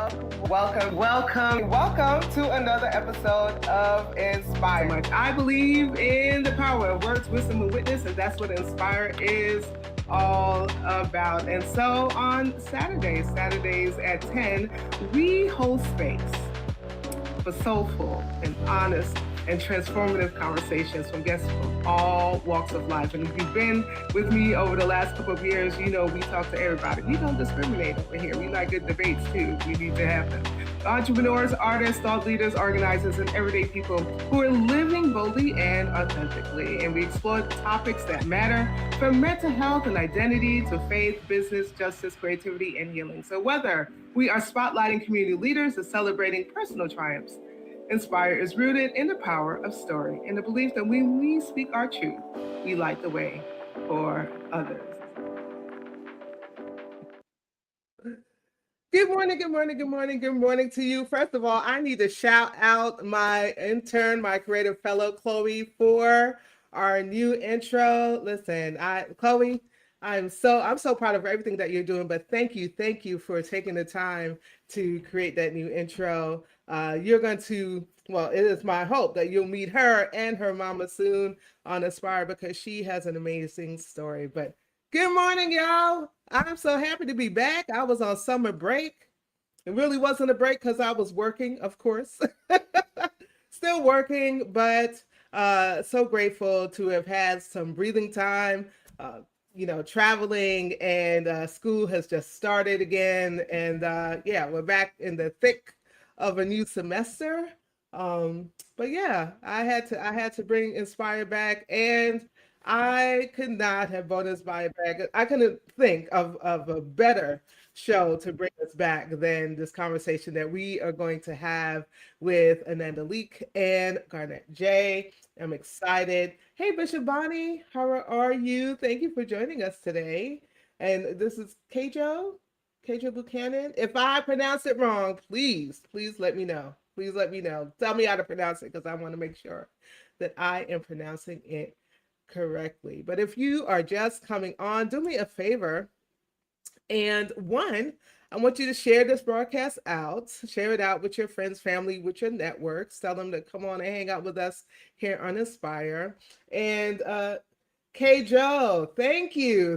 Welcome to another episode of Inspire. So much. I believe in the power of words, wisdom, and witness, and that's what Inspire is all about. And so on Saturdays at 10, we hold space for soulful and honest and transformative conversations from guests from all walks of life. And if you've been with me over the last couple of years, you know we talk to everybody. We don't discriminate over here. We like good debates too. We need to have them. Entrepreneurs, artists, thought leaders, organizers, and everyday people who are living boldly and authentically. And we explore topics that matter, from mental health and identity to faith, business, justice, creativity, and healing. So whether we are spotlighting community leaders or celebrating personal triumphs, Inspire is rooted in the power of story and the belief that when we speak our truth, we light the way for others. Good morning to you. First of all, I need to shout out my intern, my creative fellow, Chloe, for our new intro. Listen, Chloe, I'm so proud of everything that you're doing, but thank you for taking the time to create that new intro. You're going to, well, it is my hope that you'll meet her and her mama soon on Aspire because she has an amazing story. But good morning, y'all. I'm so happy to be back. I was on summer break. It really wasn't a break because I was working, of course. Still working, but so grateful to have had some breathing time. Traveling, and school has just started again. And we're back in the thick of a new semester. But yeah, I had to bring Inspire back, and I could not have brought Inspire back. I couldn't think of a better show to bring us back than this conversation that we are going to have with Ananda, Leeke, and Garnet J. I'm excited. Hey, Bishop Bonnie, how are you? Thank you for joining us today. And this is Keijo Buchanan. If I pronounce it wrong, please let me know. Please let me know. Tell me how to pronounce it because I want to make sure that I am pronouncing it correctly. But if you are just coming on, do me a favor. And one, I want you to share this broadcast out. Share it out with your friends, family, with your networks. Tell them to come on and hang out with us here on Inspire. And K. Joe, thank you.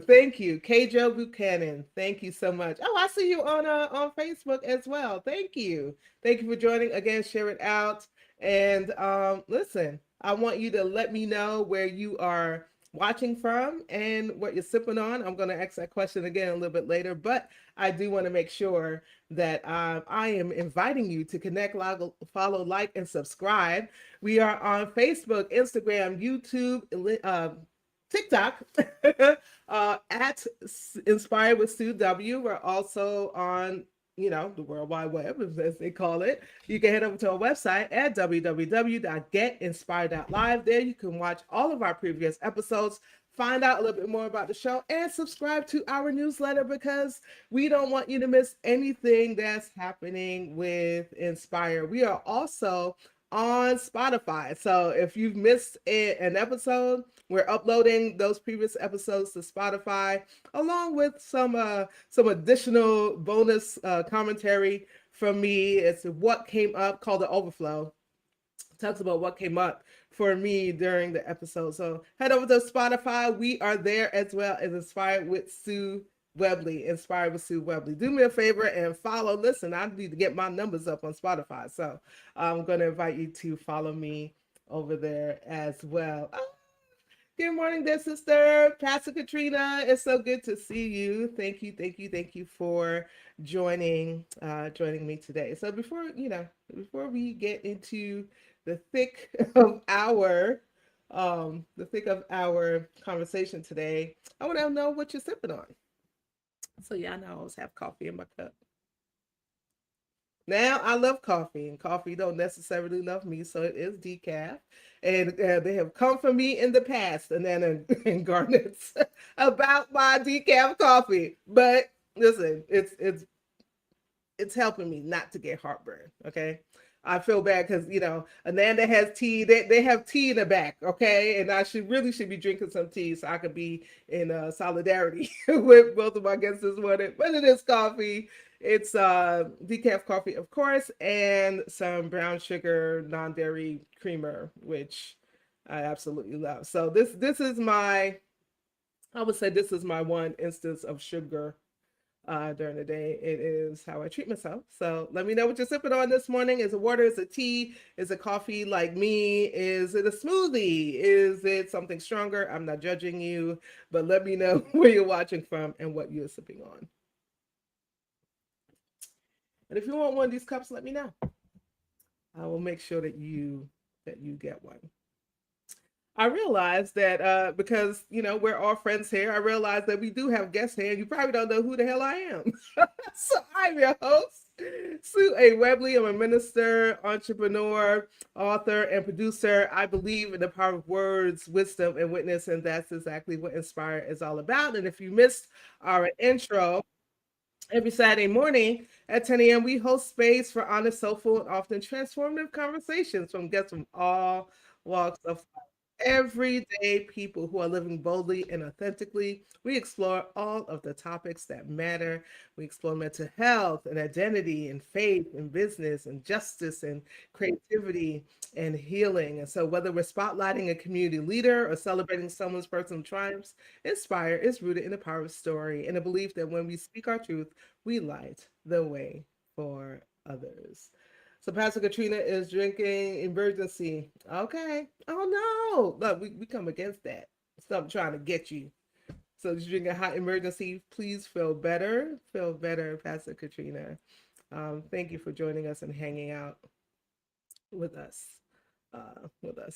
K. Joe Buchanan, thank you so much. Oh, I see you on Facebook as well. Thank you for joining. Again, share it out. And listen, I want you to let me know where you are watching from and what you're sipping on. I'm going to ask that question again a little bit later, but I do want to make sure that I am inviting you to connect, follow, like, and subscribe. We are on Facebook, Instagram, YouTube, TikTok at Inspire with Sue W. We're also on the World Wide Web, as they call it. You can head over to our website at www.getinspire.live. There you can watch all of our previous episodes, find out a little bit more about the show, and subscribe to our newsletter because we don't want you to miss anything that's happening with Inspire. We are also on Spotify. So if you've missed an episode, we're uploading those previous episodes to Spotify, along with some additional bonus commentary from me. It's what came up, called The Overflow. It talks about what came up for me during the episode. So head over to Spotify. We are there as well as Inspired with Sue Webley. Do me a favor and follow. Listen, I need to get my numbers up on Spotify. So I'm going to invite you to follow me over there as well. Oh, good morning there, sister. Pastor Katrina, it's so good to see you. Thank you for joining me today. So before we get into the thick of our conversation today, I want to know what you're sipping on. So yeah, I know I always have coffee in my cup. Now I love coffee, and coffee don't necessarily love me, so it is decaf. And they have come for me in the past, and then in Garnet's about my decaf coffee. But listen, it's helping me not to get heartburn. Okay, I feel bad because Ananda has tea. They have tea in the back, okay, and I should be drinking some tea so I could be in solidarity with both of my guests this morning. But it is coffee. It's decaf coffee, of course, and some brown sugar non-dairy creamer, which I absolutely love. So this is my I would say this is my one instance of sugar during the day. It is how I treat myself. So let me know what you're sipping on this morning. Is it water? Is it tea? Is it coffee like me? Is it a smoothie? Is it something stronger? I'm not judging you, but let me know where you're watching from and what you're sipping on. And if you want one of these cups, let me know. I will make sure that you get one. I realized that because we're all friends here, I realized that we do have guests here. You probably don't know who the hell I am. So I'm your host, Sue A. Webley. I'm a minister, entrepreneur, author, and producer. I believe in the power of words, wisdom, and witness, and that's exactly what Inspire is all about. And if you missed our intro, every Saturday morning at 10 a.m., we host space for honest, soulful, and often transformative conversations from guests from all walks of life. Everyday people who are living boldly and authentically. We explore all of the topics that matter. We explore mental health and identity and faith and business and justice and creativity and healing. And so, whether we're spotlighting a community leader or celebrating someone's personal triumphs, Inspire is rooted in the power of story and a belief that when we speak our truth, we light the way for others. So Pastor Katrina is drinking emergency. Okay. Oh no. Look, we come against that. Stop trying to get you. So she's drinking hot emergency. Please feel better. Feel better, Pastor Katrina. Thank you for joining us and hanging out with us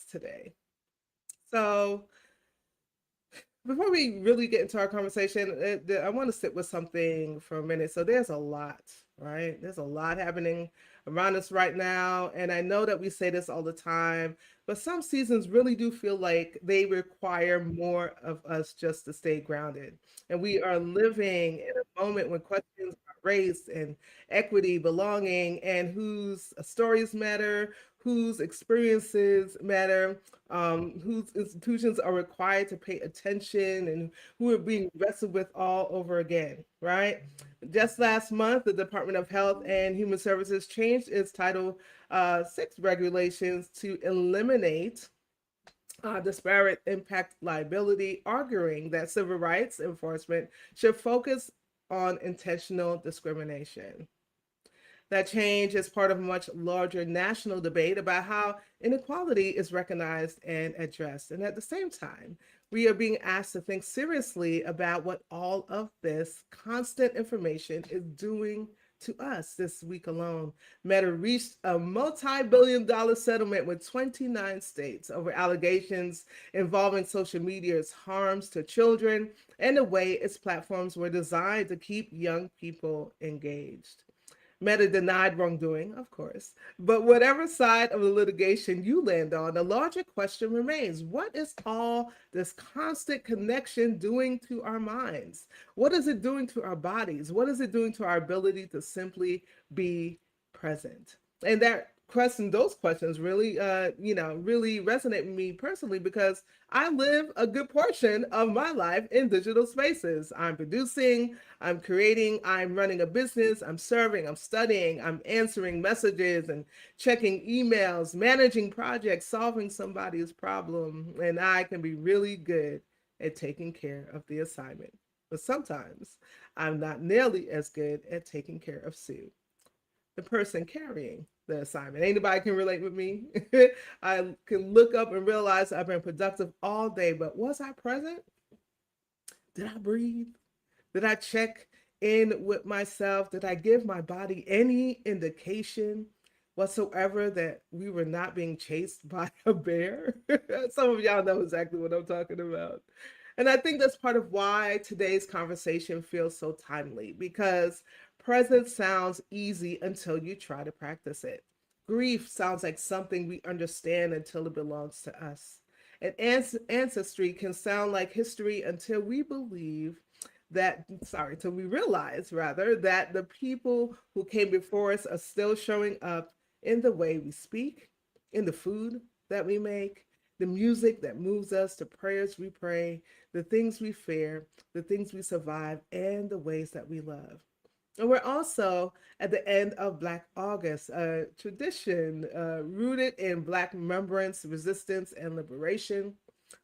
today. So before we really get into our conversation, I want to sit with something for a minute. So there's a lot, right? There's a lot happening around us right now. And I know that we say this all the time, but some seasons really do feel like they require more of us just to stay grounded. And we are living in a moment when questions about race and equity, belonging, and whose stories matter, whose experiences matter, whose institutions are required to pay attention, and who are being wrestled with all over again, right? Just last month, the Department of Health and Human Services changed its Title VI regulations to eliminate disparate impact liability, arguing that civil rights enforcement should focus on intentional discrimination. That change is part of a much larger national debate about how inequality is recognized and addressed. And at the same time, we are being asked to think seriously about what all of this constant information is doing to us. This week alone, Meta reached a multi-billion-dollar settlement with 29 states over allegations involving social media's harms to children and the way its platforms were designed to keep young people engaged. Meta denied wrongdoing, of course. But whatever side of the litigation you land on, the larger question remains: what is all this constant connection doing to our minds? What is it doing to our bodies? What is it doing to our ability to simply be present? And those questions really, really resonate with me personally because I live a good portion of my life in digital spaces. I'm producing, I'm creating, I'm running a business, I'm serving, I'm studying, I'm answering messages and checking emails, managing projects, solving somebody's problem. And I can be really good at taking care of the assignment. But sometimes I'm not nearly as good at taking care of Sue, the person carrying the assignment. Anybody can relate with me. I can look up and realize I've been productive all day, but was I present? Did I breathe? Did I check in with myself? Did I give my body any indication whatsoever that we were not being chased by a bear? Some of y'all know exactly what I'm talking about. And I think that's part of why today's conversation feels so timely, because presence sounds easy until you try to practice it. Grief sounds like something we understand until it belongs to us. And ancestry can sound like history until we till we realize rather that the people who came before us are still showing up in the way we speak, in the food that we make, the music that moves us, the prayers we pray, the things we fear, the things we survive, and the ways that we love. And we're also at the end of Black August, a tradition rooted in Black remembrance, resistance, and liberation.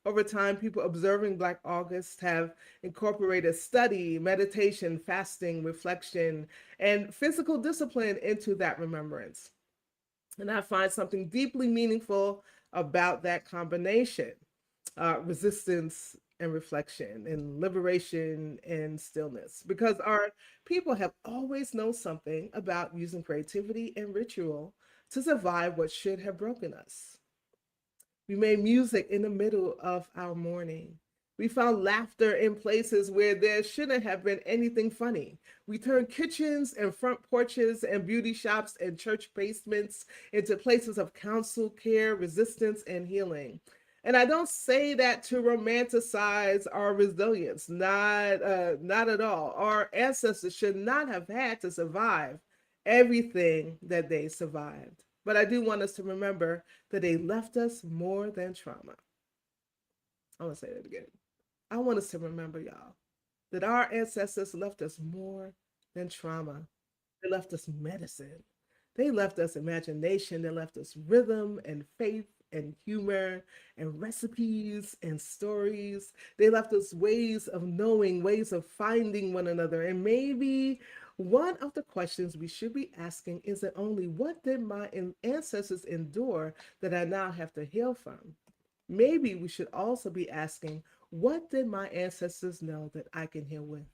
Over time, people observing Black August have incorporated study, meditation, fasting, reflection, and physical discipline into that remembrance. And I find something deeply meaningful about that combination, resistance and reflection, and liberation and stillness, because our people have always known something about using creativity and ritual to survive what should have broken us. We made music in the middle of our mourning. We found laughter in places where there shouldn't have been anything funny. We turned kitchens and front porches and beauty shops and church basements into places of counsel, care, resistance, and healing. And I don't say that to romanticize our resilience, not at all. Our ancestors should not have had to survive everything that they survived. But I do want us to remember that they left us more than trauma. I want to say that again. I want us to remember, y'all, that our ancestors left us more than trauma. They left us medicine. They left us imagination. They left us rhythm and faith and humor and recipes and stories. They left us ways of knowing, ways of finding one another. And maybe one of the questions we should be asking isn't only what did my ancestors endure that I now have to heal from? Maybe we should also be asking, what did my ancestors know that I can heal with?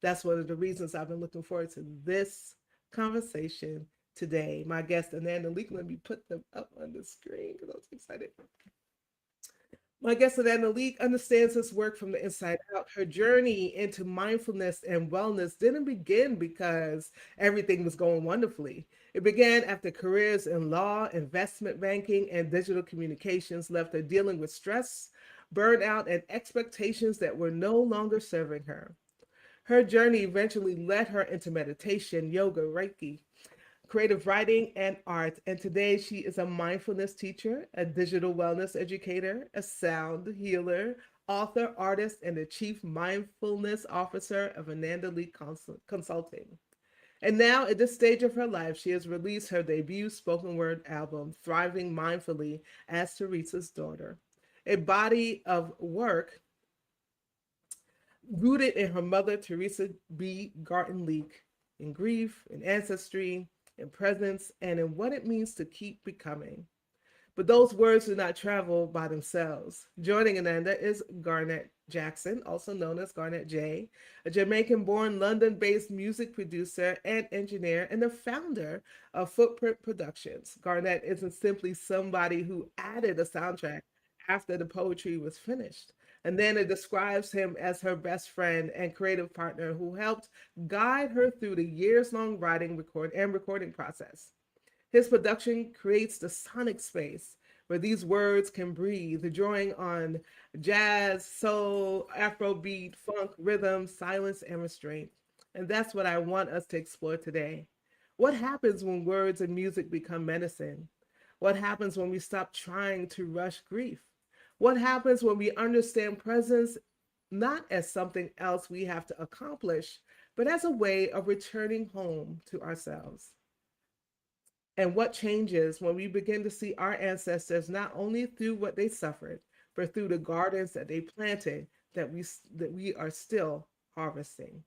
That's one of the reasons I've been looking forward to this conversation today. My guest, Ananda Leeke, let me put them up on the screen because I was excited. My guest, Ananda Leeke, understands this work from the inside out. Her journey into mindfulness and wellness didn't begin because everything was going wonderfully. It began after careers in law, investment banking, and digital communications left her dealing with stress, burnout, and expectations that were no longer serving her. Her journey eventually led her into meditation, yoga, Reiki, creative writing, and art. And today she is a mindfulness teacher, a digital wellness educator, a sound healer, author, artist, and the chief mindfulness officer of Ananda Leeke Consulting. And now, at this stage of her life, she has released her debut spoken word album, Thriving Mindfully as Teresa's Daughter, a body of work rooted in her mother, Teresa B. Garnet Leeke, in grief, in ancestry, in presence, and in what it means to keep becoming. But those words do not travel by themselves. Joining Ananda is Garnet Jackson, also known as Garnet J, a Jamaican-born, London-based music producer and engineer, and the founder of Footprint Productions. Garnet isn't simply somebody who added a soundtrack after the poetry was finished. Ananda describes him as her best friend and creative partner who helped guide her through the years-long writing, recording process. His production creates the sonic space where these words can breathe, drawing on jazz, soul, Afrobeat, funk, rhythm, silence, and restraint. And that's what I want us to explore today. What happens when words and music become medicine? What happens when we stop trying to rush grief? What happens when we understand presence not as something else we have to accomplish, but as a way of returning home to ourselves? And what changes when we begin to see our ancestors not only through what they suffered, but through the gardens that they planted that we are still harvesting?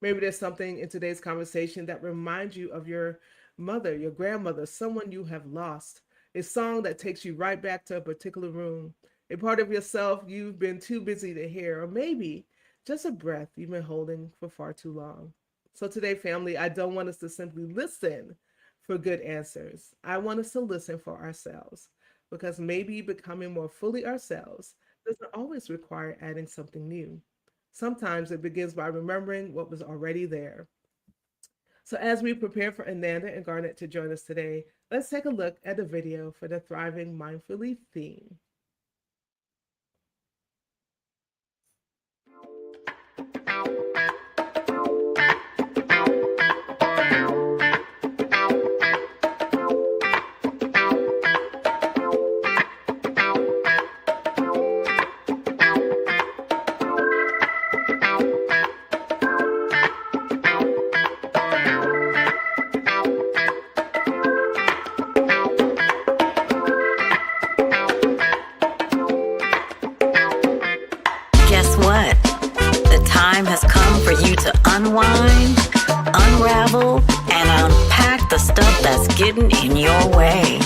Maybe there's something in today's conversation that reminds you of your mother, your grandmother, someone you have lost, a song that takes you right back to a particular room, a part of yourself you've been too busy to hear, or maybe just a breath you've been holding for far too long. So today, family, I don't want us to simply listen for good answers. I want us to listen for ourselves, because maybe becoming more fully ourselves doesn't always require adding something new. Sometimes it begins by remembering what was already there. So as we prepare for Ananda and Garnet to join us today, let's take a look at the video for the Thriving Mindfully theme. unwind, unravel, and unpack the stuff that's getting in your way.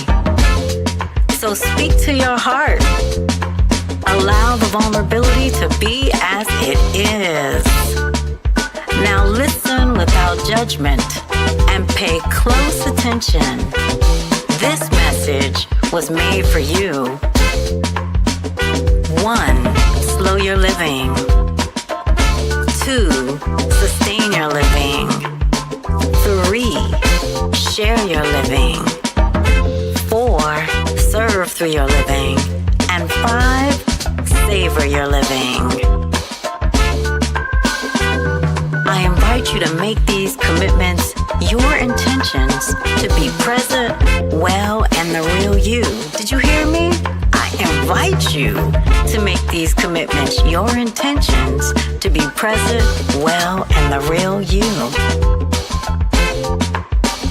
So speak to your heart. Allow the vulnerability to be as it is. Now listen without judgment and pay close attention. This message was made for you. 1. Slow your living. 2. Sustain your living. 3. Share your living. 4. Serve through your living. And 5. Savor your living. I invite you to make these commitments your intentions to be present, well, and the real you. Did you hear me? I invite you to make these commitments your intentions to be present, well, and the real you.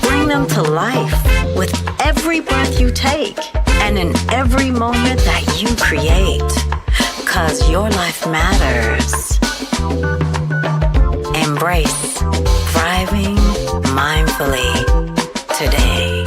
Bring them to life with every breath you take and in every moment that you create, 'cause your life matters. Embrace thriving mindfully today.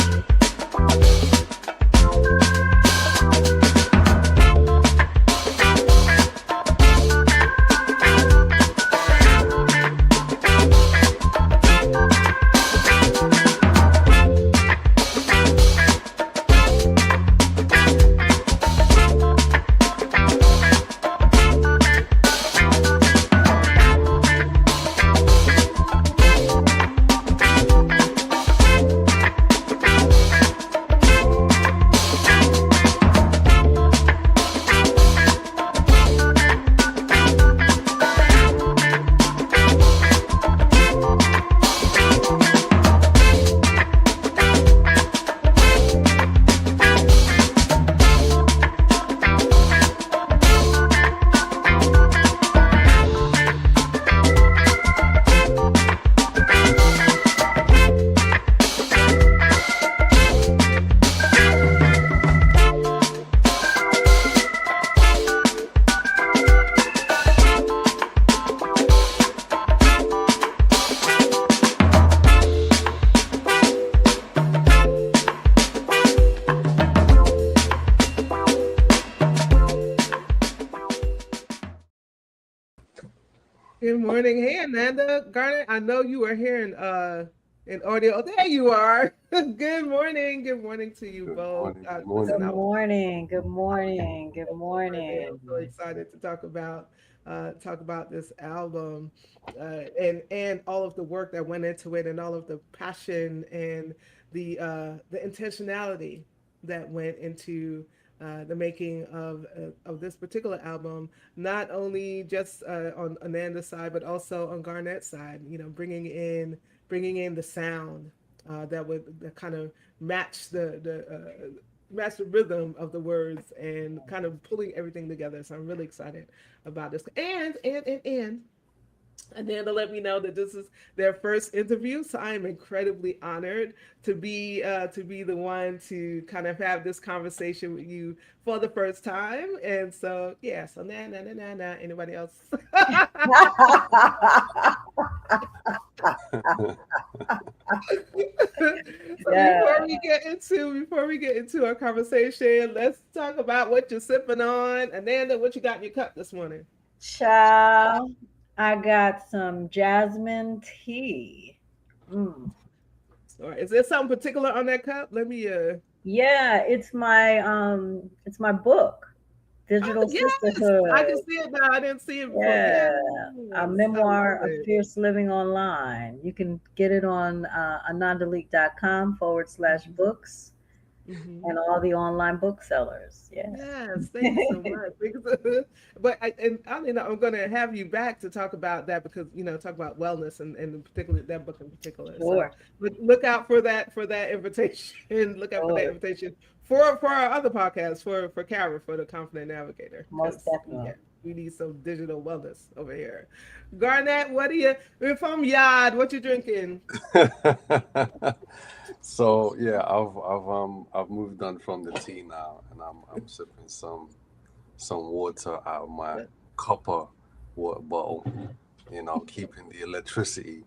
Good morning. Hey, Ananda. Garnet, I know you are here in audio. Oh, there you are. Good morning. Good morning to you both. Good morning. Good morning. Good I'm morning. so excited to talk about this album and all of the work that went into it and all of the passion and the intentionality that went into the making of this particular album, not only just on Ananda's side, but also on Garnet's side. You know, bringing in the sound that kind of match match the rhythm of the words and kind of pulling everything together. So I'm really excited about this. And then to let me know that this is their first interview, so I am incredibly honored to be the one to kind of have this conversation with you for the first time. And so yeah, so nah. Anybody else? So before we get into our conversation, let's talk about what you're sipping on. Ananda, what you got in your cup this morning? Child, I got some jasmine tea. All right. Is there something particular on that cup? Let me Yeah, it's my book, Digital yes, Sisterhood. I can see it now. I didn't see it before. Yeah, Yes, a memoir I love of it. fierce living online. You can get it on anandaleek.com/books Mhm. and all the online booksellers. Yes. Yes, thank you so much. But I'm going to have you back to talk about that because talk about wellness and in particular that book in particular. So Sure. look out for that invitation. Look out for that Sure. invitation for our other podcast for Kara for the Confident Navigator. Most definitely. Yeah, we need some digital wellness over here. Garnet, what are you? We're from Yard. What you drinking? So yeah, I've moved on from the tea now, and I'm sipping some water out of my copper water bottle. keeping the electricity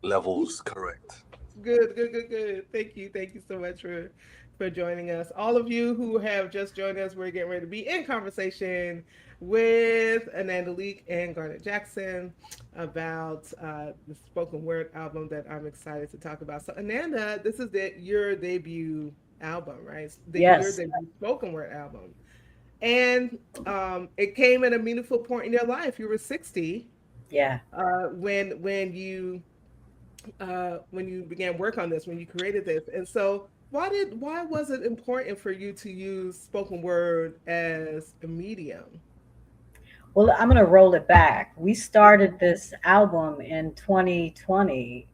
levels correct. Good, good, good, good. Thank you so much for joining us. All of you who have just joined us, we're getting ready to be in conversation with Ananda Leeke and Garnet Jackson about the spoken word album that I'm excited to talk about. So, Ananda, this is your debut album, right? Your Yes. debut spoken word album, and it came at a meaningful point in your life. You were 60 Yeah. when you began work on this, when you created this. And so why was it important for you to use spoken word as a medium? Well, I'm going to roll it back. We started this album in 2020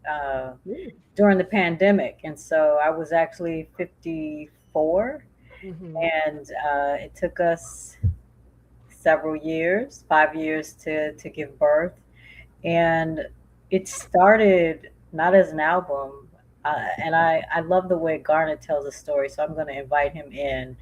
during the pandemic. And so I was actually 54. Mm-hmm. And it took us several years, 5 years to give birth. And it started not as an album. And I love the way Garnet tells a story. So I'm going to invite him in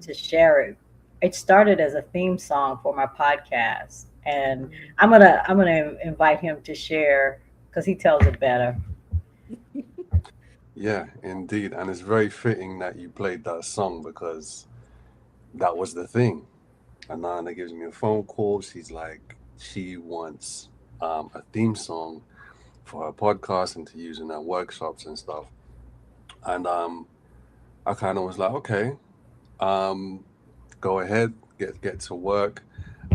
to share it. It started as a theme song for my podcast. And I'm gonna invite him to share because he tells it better. Yeah, indeed. And it's very fitting that you played that song because that was the thing. Ananda gives me a phone call. She's like, she wants a theme song for her podcast and to use in her workshops and stuff. And I kind of was like, okay, um, go ahead, get to work.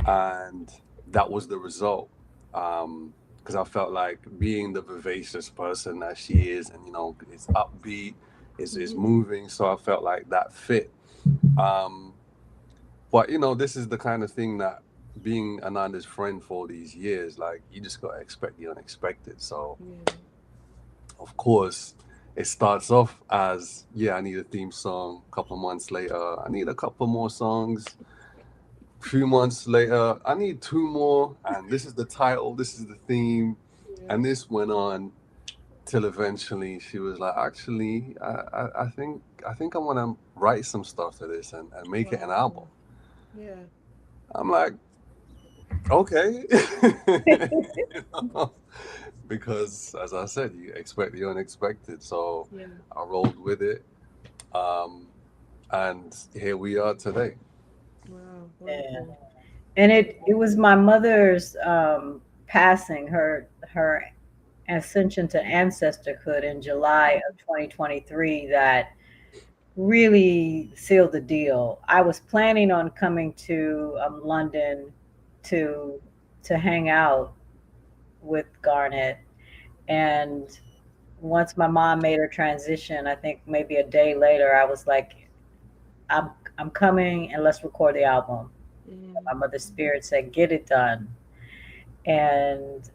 And that was the result. Because I felt like being the vivacious person that she is, and it's upbeat, is Mm-hmm. moving. So I felt like that fit. Um, but this is the kind of thing that being Ananda's friend for all these years, like you just gotta expect the unexpected. So Yeah. of course, it starts off as, yeah, I need a theme song. A couple of months later, I need a couple more songs. Few months later, I need two more, and this is the title, this is the theme, Yeah. and this went on till eventually she was like, actually, I think I want to write some stuff to this and make it an album. Wow. Yeah. I'm like, okay. You know? Because as I said, you expect the unexpected, so Yeah. I rolled with it, um, and here we are today. Wow. Yeah. Wonderful. And it Wonderful. was my mother's passing, her ascension to ancestorhood in July of 2023 that really sealed the deal. I was planning on coming to London to hang out with Garnet, and once my mom made her transition, I think maybe a day later, I was like, I'm I'm coming and let's record the album. Mm-hmm. My mother's spirit said, get it done, and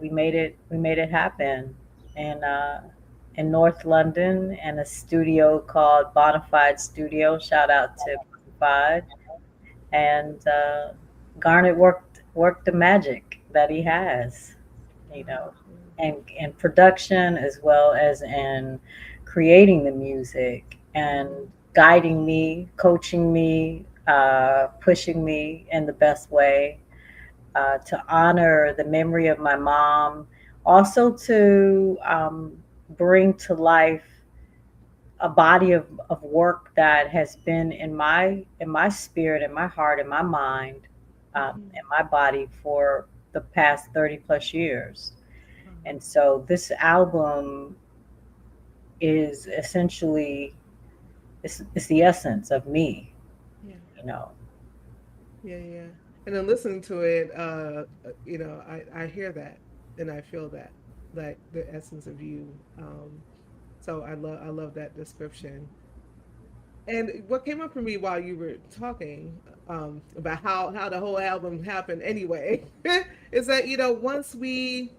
we made it happen in North London in a studio called Bonafide Studio. Shout out to Bonafide. And Garnet worked the magic that he has, you Wow. know, and in production as well as in creating the music and Mm-hmm. guiding me, coaching me, pushing me in the best way, to honor the memory of my mom, also to bring to life a body of work that has been in my spirit, in my heart, in my mind, Mm-hmm. in my body for the past 30 plus years. Wow. And so this album is essentially it's the essence of me, Yeah. you know. Yeah. Yeah. And then listening to it, I hear that and I feel that, like the essence of you. So I love that description. And what came up for me while you were talking about how the whole album happened anyway is that once we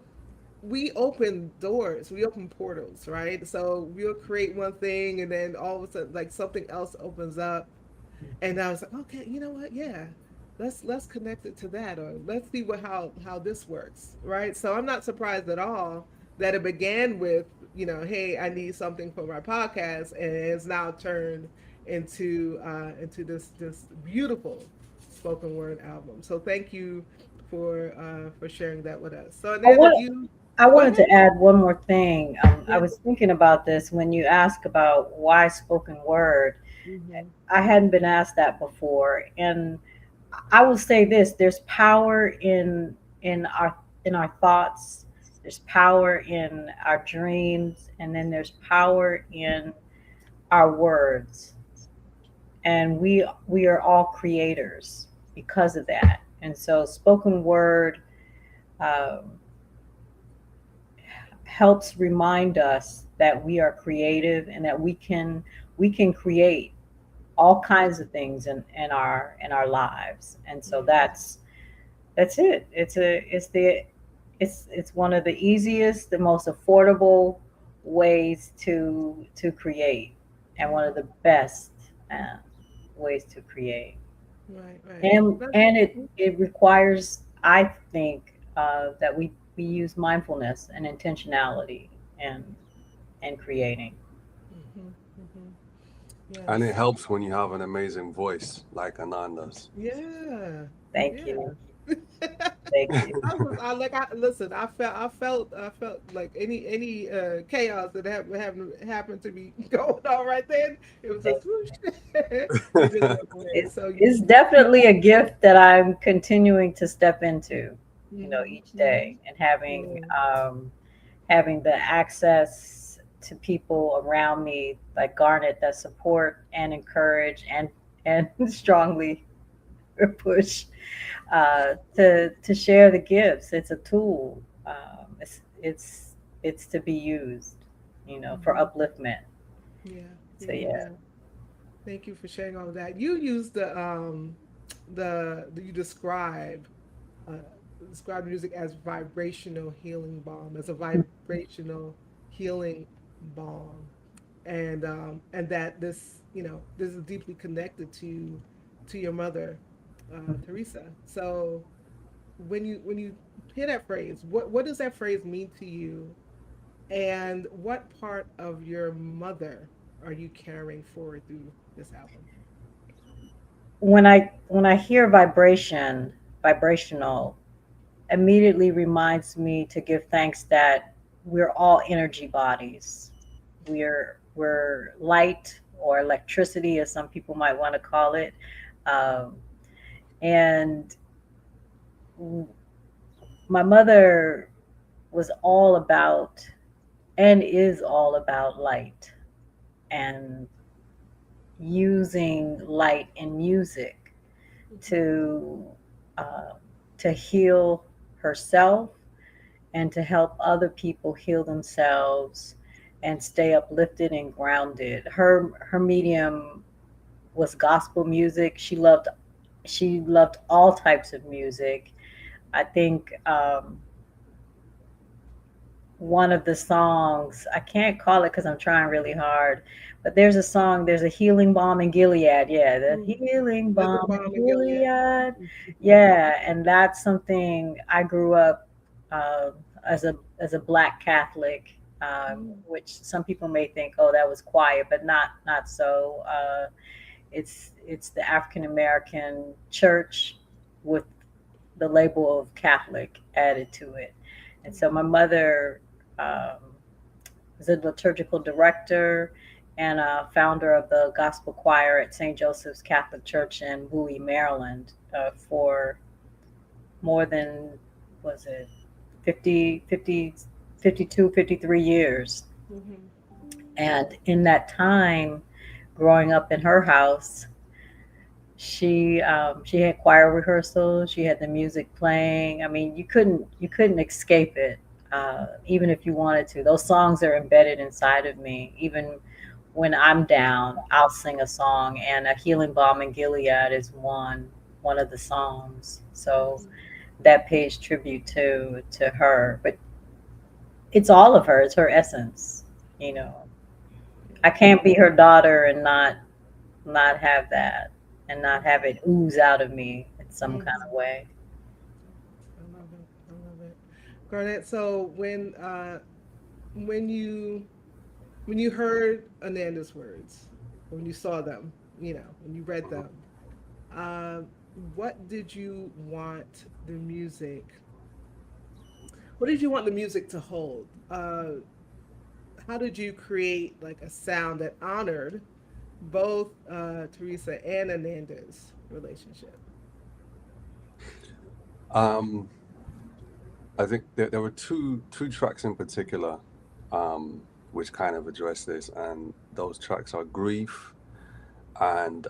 open doors, we open portals, right? So we'll create one thing and then all of a sudden like something else opens up, and I was like, okay, you know what? Yeah, let's connect it to that, or let's see what how this works, right? So I'm not surprised at all that it began with hey, I need something for my podcast, and it's now turned into this beautiful spoken word album. So thank you for sharing that with us. So I Ananda, want you I go wanted ahead. to add one more thing. I Yeah. was thinking about this when you ask about why spoken word. Hmm. I hadn't been asked that before, and I will say this: there's power in our in our thoughts. There's power in our dreams, and then there's power in our words. And we are all creators because of that. And so, spoken word um, helps remind us that we are creative and that we can create all kinds of things in our lives. And so Yeah. that's it. It's one of the easiest, the most affordable ways to create, and one of Yeah. the best uh, ways to create. Right. Right. And it requires, I think, that we use mindfulness and intentionality and creating. Hmm. Hmm. And it Yes. helps when you have an amazing voice like Ananda's. Yeah. Thank Yeah. you. Thank you. I listen. I felt like any chaos that happened to be going on right then. It was Thank just whoosh. You just went away. It, So it's you. definitely a gift that I'm continuing to step into, Hmm. each Hmm. day, and having Yeah. having the access to people around me like Garnet that support and encourage and strongly push to share the gifts. It's a tool. It's to be used, for Hmm. upliftment. Yeah. So Yeah. yeah, Yeah. Thank you for sharing all of that. You use you uh, describe music as vibrational healing balm, as a vibrational healing balm, and that this is deeply connected to your mother, Teresa. So when you hear that phrase, what does that phrase mean to you, and what part of your mother are you carrying forward through this album? when I hear vibrational, immediately reminds me to give thanks that we're all energy bodies. We're light or electricity, as some people might want to call it, um, and my mother was all about and is all about light and using light in music Hmm. to uh, to heal herself and to help other people heal themselves and stay uplifted and grounded. Her medium was gospel music. She loved all types of music. I think one of the songs, I can't call it because I'm trying really hard, but there's a healing balm in Gilead. Yeah, the Mm. healing There's a balm in bomb in Gilead. Gilead. Yeah, and that's something I grew up as a Black Catholic, Mm. which some people may think, oh, that was quiet, but not so. It's the African American church with the label of Catholic added to it. And so my Mhm. mother um, was a liturgical director and a founder of the gospel choir at St. Joseph's Catholic Church in Bowie, Maryland, for more than, was it 50, 50, 52, 53 years. Mhm. And in that time, growing up in her house, she had choir rehearsals. She had the music playing. I mean, you couldn't escape it, even if you wanted to. Those songs are embedded inside of me. Even when I'm down, I'll sing a song, and "A Healing Balm in Gilead" is one of the songs. So Mhm. that pays tribute to her. But it's all of her. It's her essence. You know, I Yeah. can't be her daughter and not have that and not have it ooze out of me in some kind of Mhm. way. I love it. I love it. Garnett, so when you heard Ananda's words, when you saw them, when you read them, what did you want the music? What did you want the music to hold? How did you create like a sound that honored both Teresa and Ananda's relationship? Um, I think there were two tracks in particular, which kind of address this, and those tracks are "Grief" and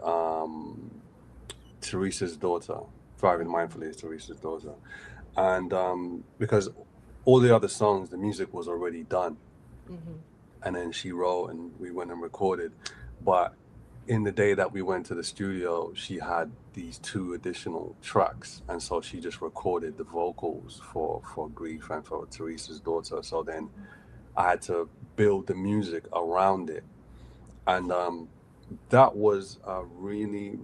Teresa's daughter. Thriving Mindfully is Teresa's daughter, and because all the other songs, the music was already done, Mm-hmm. and then she wrote, and we went and recorded, but in the day that we went to the studio, she had these two additional tracks, and so she just recorded the vocals for Grief and for Teresa's daughter. So then I had to build the music around it, and that was a really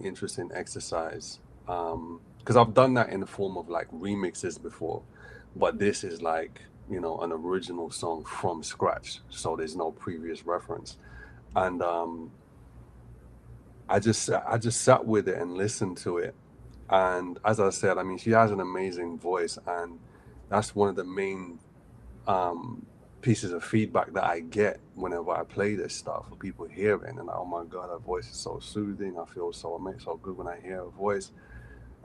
interesting exercise, because I've done that in the form of like remixes before, but this is like, an original song from scratch, so there's no previous reference. And I just sat with it and listened to it. And as I said, I mean, she has an amazing voice, and that's one of the main um, pieces of feedback that I get whenever I play this stuff. For people hearing and, oh my God, her voice is so soothing. I feel so amazing, so good when I hear her voice,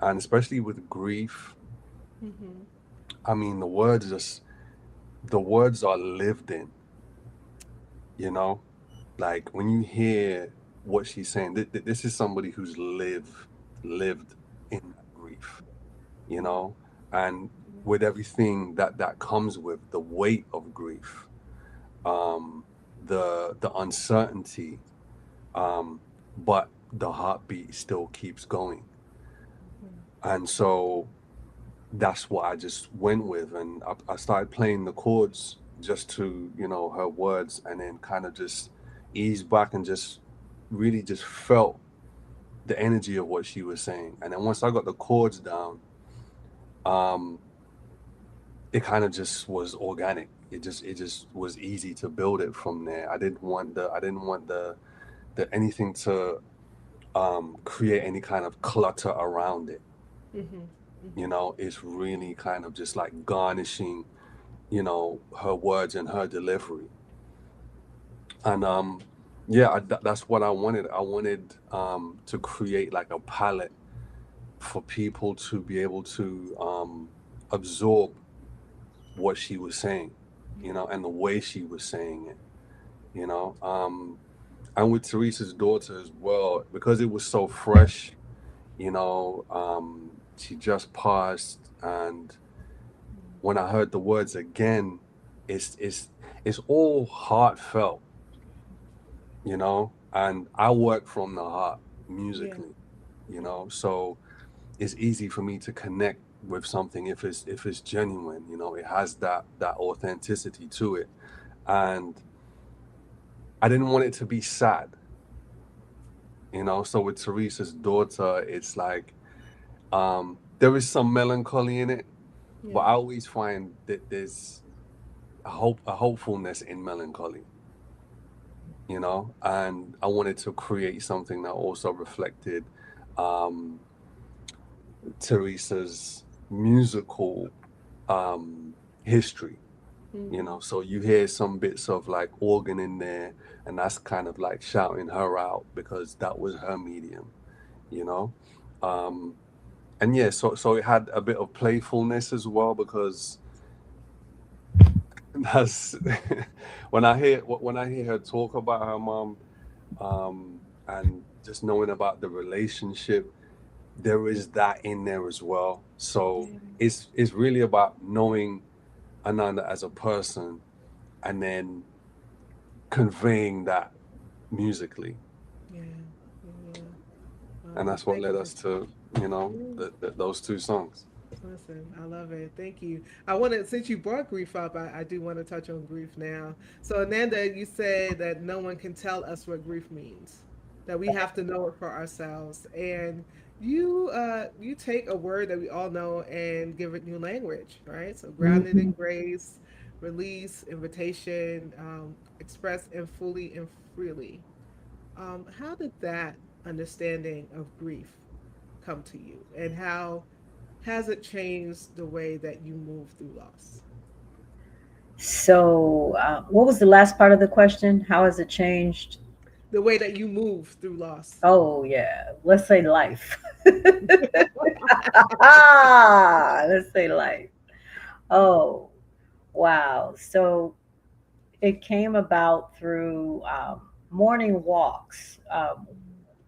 and especially with Grief. Mm-hmm. I mean, the words are lived in. You know, like when you hear what she's saying, this is somebody who's lived in that grief, you know, and with everything that comes with the weight of grief, um, the uncertainty, um, but the heartbeat still keeps going, and so that's what I just went with, and I started playing the chords just to her words, and then kind of just ease back and just really just felt the energy of what she was saying. And then once I got the chords down, um, it kind of just was organic. It just was easy to build it from there. I didn't want the anything to create any kind of clutter around it. Mm-hmm. Mm-hmm. It's really kind of just like garnishing, her words and her delivery. And yeah, that's what I wanted. I wanted to create like a palette for people to be able to absorb what she was saying, and the way she was saying it, you know. And with Teresa's daughter as well, because it was so fresh, she just passed, and when I heard the words again, it's all heartfelt, and I work from the heart Yeah. musically, so it's easy for me to connect with something if it's genuine, it has that authenticity to it. And I didn't want it to be sad, so with Teresa's daughter, it's like there is some melancholy in it, but Yeah. I always find that there's a hopefulness in melancholy, and I wanted to create something that also reflected um Teresa's musical history, Mm-hmm. so you hear some bits of like organ in there, and that's kind of like shouting her out because that was her medium, you know um and yeah, so it had a bit of playfulness as well, because that's when I hear her talk about her mom, and just knowing about the relationship, there is that in there as well. So Yeah. it's really about knowing Ananda as a person, and then conveying that musically, Yeah. Yeah. and that's what Thank led you. us to Yeah. those two songs. Listen, I love it. Thank you. I want to, since you brought grief up, I do want to touch on grief now. So, Ananda, you said that no one can tell us what grief means, that we have to know it for ourselves. And you take a word that we all know and give it new language, right? So, grounded in grace, release, invitation, express and fully and freely. How did that understanding of grief come to you, and how has it changed the way that you move through loss? So, what was the last part of the question? How has it changed? The way that you move through loss. Oh, yeah. Let's say life. Let's say life. Oh, wow. So it came about through morning walks.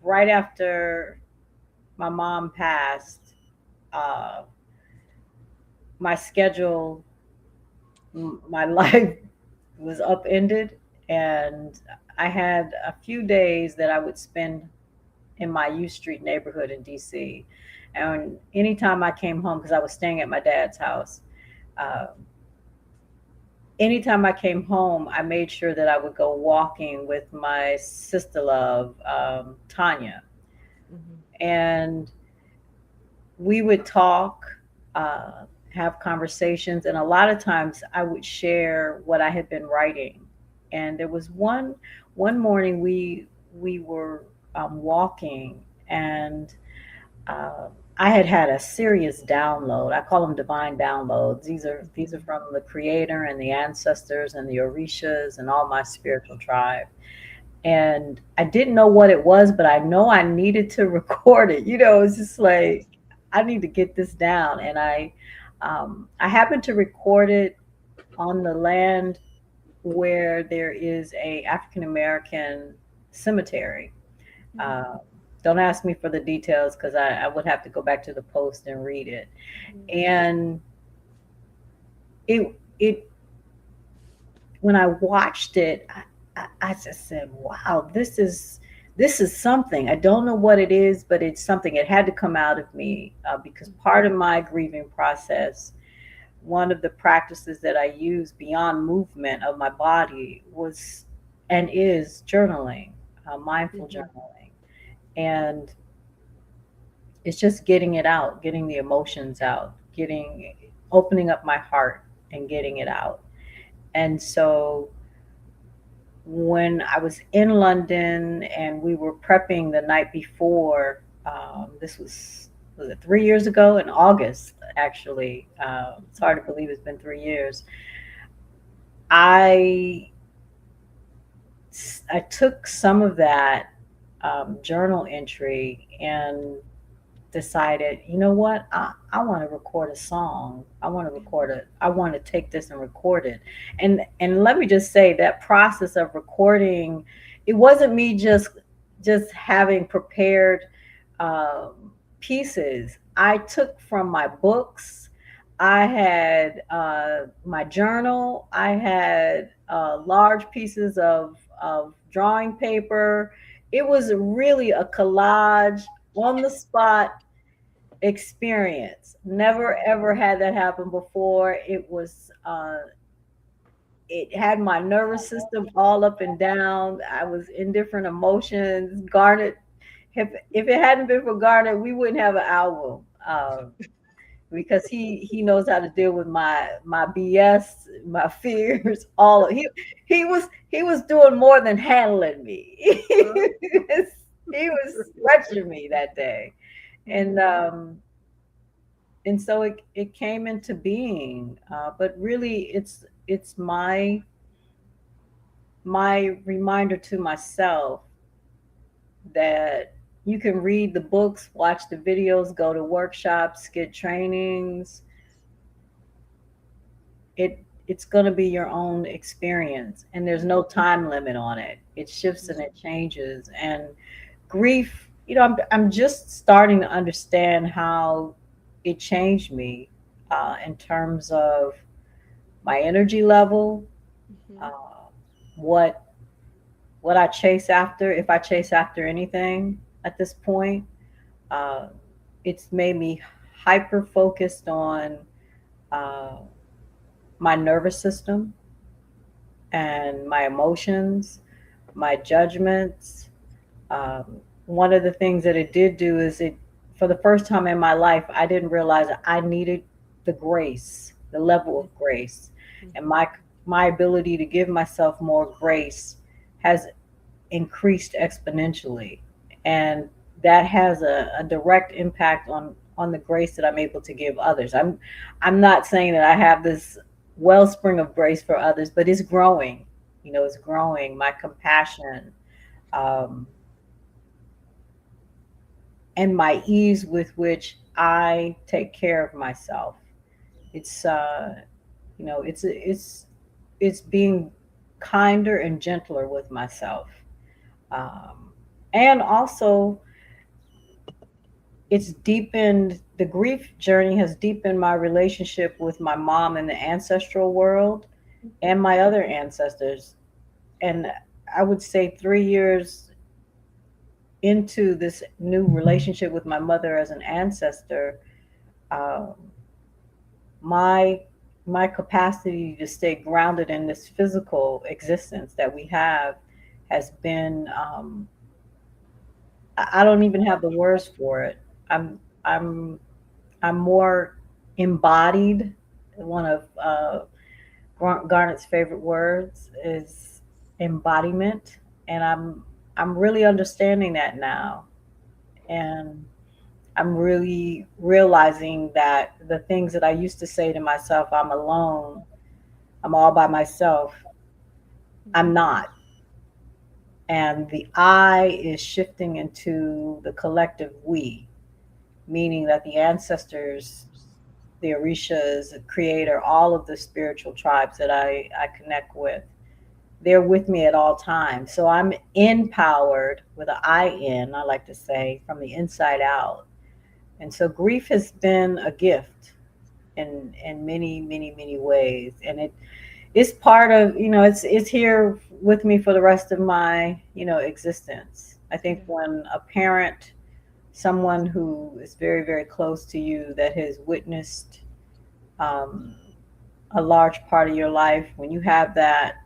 Right after my mom passed, uh, my schedule, my life was upended, and I had a few days that I would spend in my U Street neighborhood in DC. And anytime I came home, because I was staying at my dad's house, uh, anytime I came home, I made sure that I would go walking with my sister love, Tanya. Mhm. And we would talk, have conversations, and a lot of times I would share what I had been writing. And there was one morning we were walking, and uh, I had had a serious download. I call them divine downloads. These are from the Creator and the ancestors and the Orishas and all my spiritual tribe. And I didn't know what it was, but I know I needed to record it. It's just like I need to get this down. And I happened to record it on the land where there is a African American cemetery. Mhm. Uh, don't ask me for the details because I would have to go back to the post and read it. And it when I watched it, I just said, "Wow, this is something. I don't know what it is, but it's something. It had to come out of me because part of my grieving process, one of the practices that I use beyond movement of my body was and is journaling, mindful Mhm. journaling, and it's just getting it out, getting the emotions out, getting opening up my heart and getting it out. And so when I was in London and we were prepping the night before, this was it 3 years ago in August, actually. It's hard to believe it's been 3 years. I I took some of that journal entry and decided, you know what, I want to record a song. I want to record it. I want to take this and record it. And let me just say that process of recording, it wasn't me just having prepared pieces. I took from my books. I had my journal. I had large pieces of drawing paper. It was really a collage on the spot experience. Never ever had that happen before. It had my nervous system all up and down. I was in different emotions. Garnet, if it hadn't been for Garnet, we wouldn't have an album. Because he knows how to deal with my BS, my fears, all of he was doing more than handling me. Oh. He was stretching me that day. And Mhm. and so it came into being, but really it's my reminder to myself that you can read the books, watch the videos, go to workshops, get trainings. It's going to be your own experience, and there's no time limit on it. It shifts and it changes. And grief, I'm just starting to understand how it changed me, in terms of my energy level, Mhm. uh, what what I chase after, if I chase after anything at this point. uh, it's made me hyper focused on uh, my nervous system and my emotions, my judgments. One of the things that it did do is for the first time in my life, I didn't realize that I needed the grace, the level of grace, and Mhm. my ability to give myself more grace has increased exponentially. And that has a direct impact on the grace that I'm able to give others. I'm not saying that I have this wellspring of grace for others, but it's growing. You know, it's growing. My compassion, um, and my ease with which I take care of myself. It's you know, it's being kinder and gentler with myself, um, and also it's deepened the grief journey has deepened my relationship with my mom in the ancestral world and my other ancestors. And I would say 3 years into this new relationship with my mother as an ancestor, um, my my capacity to stay grounded in this physical existence that we have has been I don't even have the words for it. I'm I'm I'm more embodied. One of Garnet's favorite words is embodiment, and I'm really understanding that now, and I'm really realizing that the things that I used to say to myself, I'm alone, I'm all by myself, I'm Mhm. not. And the I is shifting into the collective we, meaning that the ancestors, the Orishas, the creator, all of the spiritual tribes that I connect with, they're with me at all times. So I'm empowered with an I in, I like to say, from the inside out. And so grief has been a gift in many, many, many ways. And it's part of, you know, it's here with me for the rest of my, you know, existence. I think Yeah. when a parent, someone who is very, very close to you that has witnessed um, a large part of your life, when you have that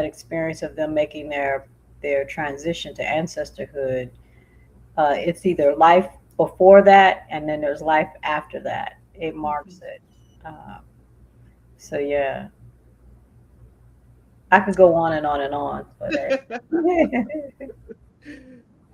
experience of them making their transition to ancestorhood, it's either life before that and then there's life after that. It marks Mhm. it. Um, so yeah, I could go on and on and on, but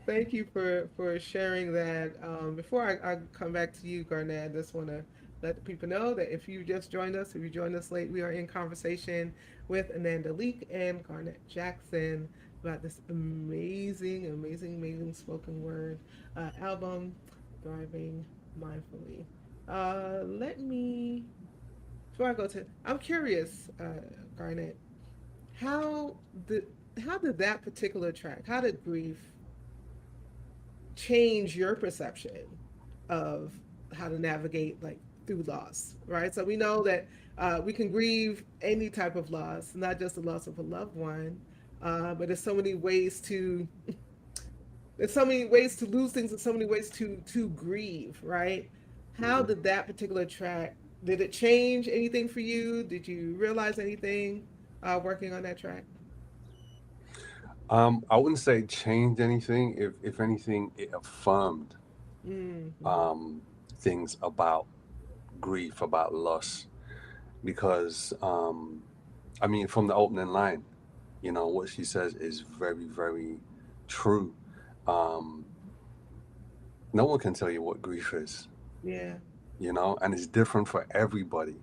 Thank you for sharing that. Before I come back to you, Garnet, I just want to let the people know that if you just joined us, if you joined us late, we are in conversation with Ananda Leeke and Garnet Jackson about this amazing, amazing, amazing spoken word album, Thriving Mindfully. Let me, before I go to, I'm curious, Garnet, how did how did that particular track, how did grief change your perception of how to navigate like through loss, right? So we know that we can grieve any type of loss, not just the loss of a loved one, but there's so many ways to lose things and so many ways to grieve, right? How Mhm. did that particular track, did it change anything for you? Did you realize anything working on that track? I wouldn't say it changed anything. If anything, it affirmed Mm-hmm. um, things about grief, about loss, because I mean, from the opening line, you know, what she says is very, very true. Um, no one can tell you what grief is, Yeah. you know, and it's different for everybody.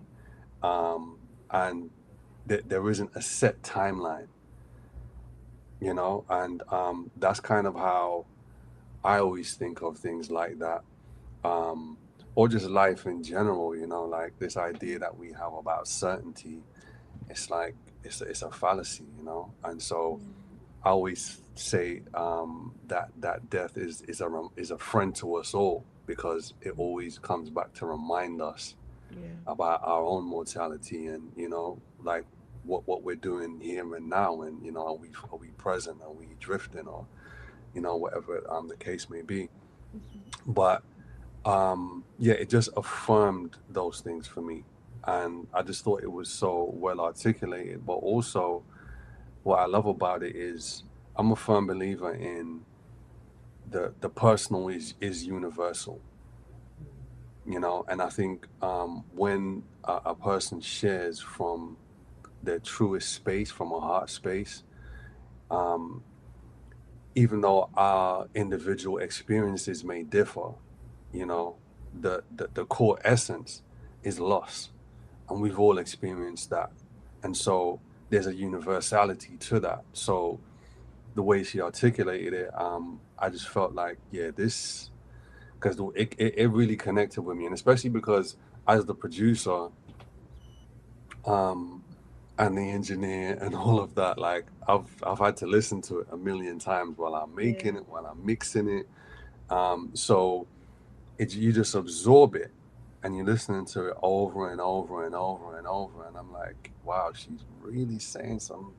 And there isn't a set timeline, you know, and that's kind of how I always think of things like that. Um, or just life in general, you know, like this idea that we have about certainty, it's like it's a fallacy, you know. And so I always say that death is a friend to us all because it always comes back to remind us Yeah. about our own mortality and you know like what we're doing here and now, and you know are we present, are we drifting, or you know whatever the case may be. But yeah, it just affirmed those things for me, and I just thought it was so well articulated. But also what I love about it is I'm a firm believer in the personal is universal, you know. And I think when a person shares from their truest space, from a heart space, um, even though our individual experiences may differ, you know, the core essence is loss, and we've all experienced that. And so there's a universality to that. So the way she articulated it, I just felt like, yeah, this, because it really connected with me, and especially because as the producer, um, and the engineer and all of that, like I've had to listen to it a million times while I'm Yeah. making it, while I'm mixing it. So it's, you just absorb it, and you're listening to it over and over and over and over, and I'm like, wow, she's really saying some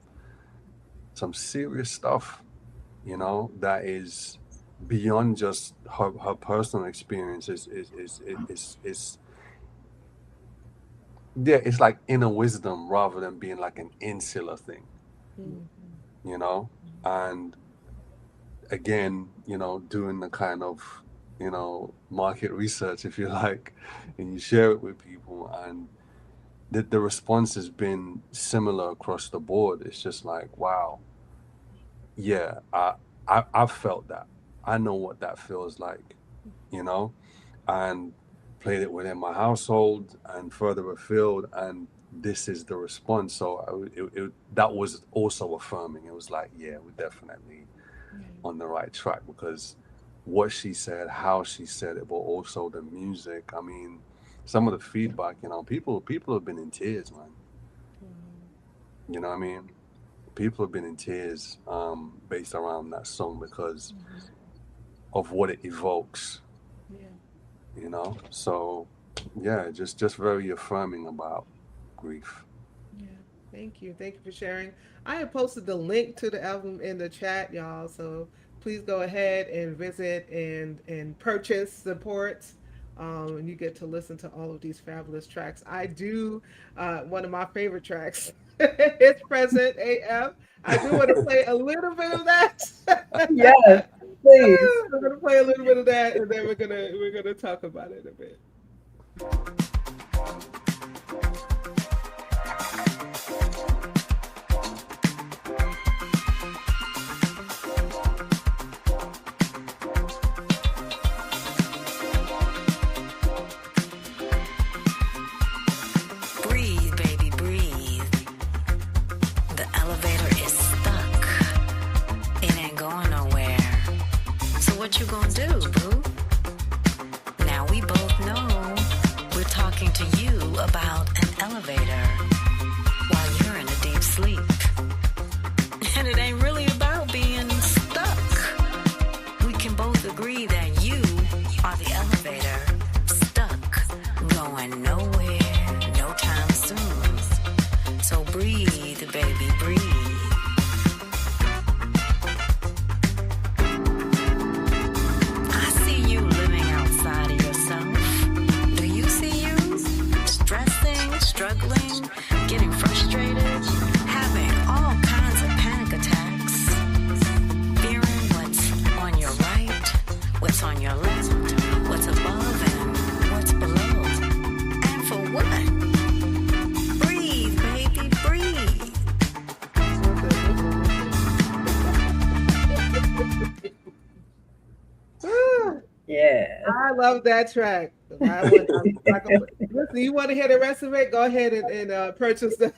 serious stuff, you know, that is beyond just her personal experience. Is yeah, it's like inner wisdom rather than being like an insular thing, Mm. you know. And again, you know, doing the kind of, you know, market research, if you like, and you share it with people, and the response has been similar across the board. It's just like, wow, yeah, I've felt that. I know what that feels like, you know, and played it within my household and further afield, and this is the response. So that was also affirming. It was like, yeah, we're definitely Yeah. on the right track, because what she said, how she said it, but also the music. I mean, some of the feedback, you know, people have been in tears, man. Wow. You know what I mean? People have been in tears, based around that song because Mhm. of what it evokes, Yeah. you know. So yeah, just very affirming about grief. Yeah. Thank you. Thank you for sharing. I have posted the link to the album in the chat, y'all. So please go ahead and visit and purchase, support. And you get to listen to all of these fabulous tracks. I do one of my favorite tracks. It's Present AF. I do want to play a little bit of that. Yes, please. We're gonna play a little bit of that, and then we're gonna talk about it a bit. Breathe, baby, breathe. The elevator is stuck. It ain't going nowhere. So what you gonna do, boo? Now we both know we're talking to you about an elevator while you're in a deep sleep. And it ain't really about being stuck. We can both agree that you are the elevator, stuck, going nowhere, no time soon. So breathe, baby, breathe. I see you living outside of yourself. Do you see you stressing, struggling, getting frustrated, having all kinds of panic attacks, fearing what's on your right, what's on your left, what's above and what's below? And for what? Breathe, baby, breathe. Ah, Yeah. I love that track. I'm not gonna listen. You want to hear the rest of it? Go ahead and purchase the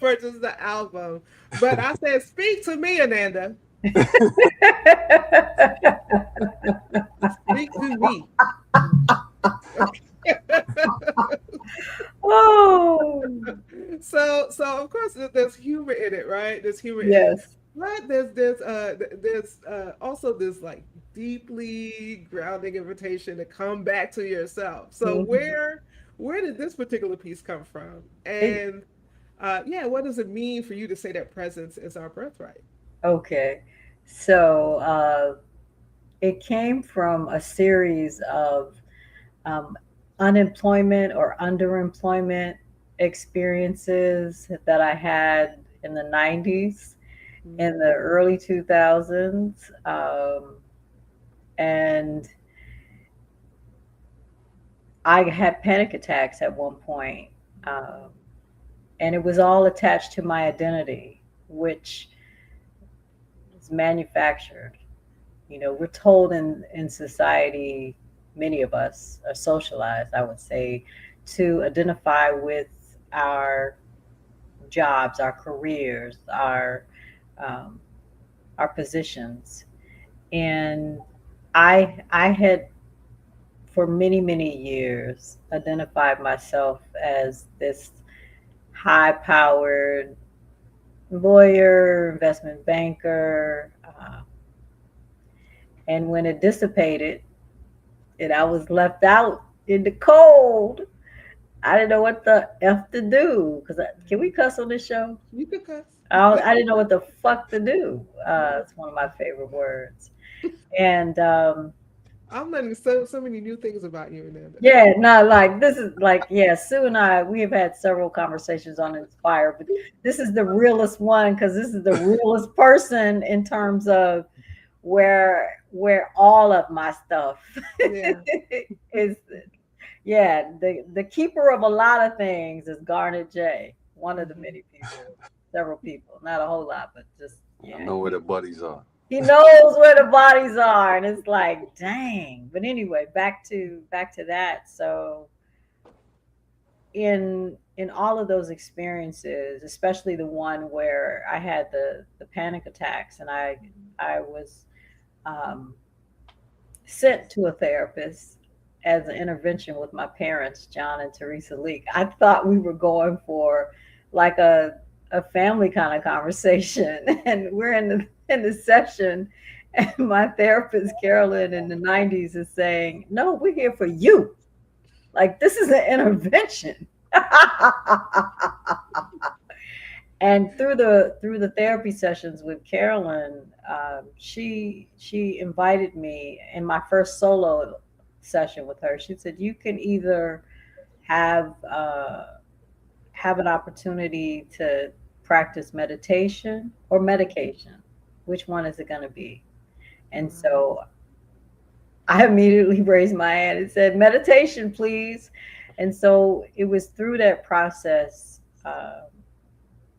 purchase the album. But I said, speak to me, Ananda. Speak to me. Oh, So of course there's humor in it, right? There's humor in it. yes. But there's also this like deeply grounding invitation to come back to yourself. So Mhm. where did this particular piece come from? It, And yeah, what does it mean for you to say that presence is our birthright? okay. So it came from a series of um, unemployment or underemployment experiences that I had in the 90s, in Mm, the early 2000s. And I had panic attacks at one point. Um, and it was all attached to my identity, which is manufactured. We're told in society, many of us are socialized, I would say, to identify with our jobs, our careers, um, our positions. And I had for many, many years identified myself as this high powered lawyer, investment banker. And when it dissipated and I was left out in the cold, I didn't know what the F to do. Can we cuss on this show? You could cuss. I didn't know what the fuck to do. It's one of my favorite words. And I'm learning so many new things about you, Ananda. yeah, no, like this is like, yeah, Sue and I, we have had several conversations on Inspire, but this is the realest one because this is the realest person in terms of where all of my stuff Yeah. is. Yeah, the keeper of a lot of things is Garnet J, one of the many people, several people, not a whole lot, but just I yeah. know where the buddies are. He knows where the bodies are, and it's like, dang. But anyway, back to that. So in all of those experiences, especially the one where I had the panic attacks, and I was um, sent to a therapist as an intervention with my parents, John and Teresa Leeke. I thought we were going for like a family kind of conversation, and we're in the session, and my therapist Carolyn in the '90s is saying, "No, we're here for you. Like this is an intervention." And through the therapy sessions with Carolyn, she invited me in my first solo session with her. She said, "You can either have have an opportunity to practice meditation or medication. Which one is it going to be?" And so I immediately raised my hand and said, "Meditation, please." And so it was through that process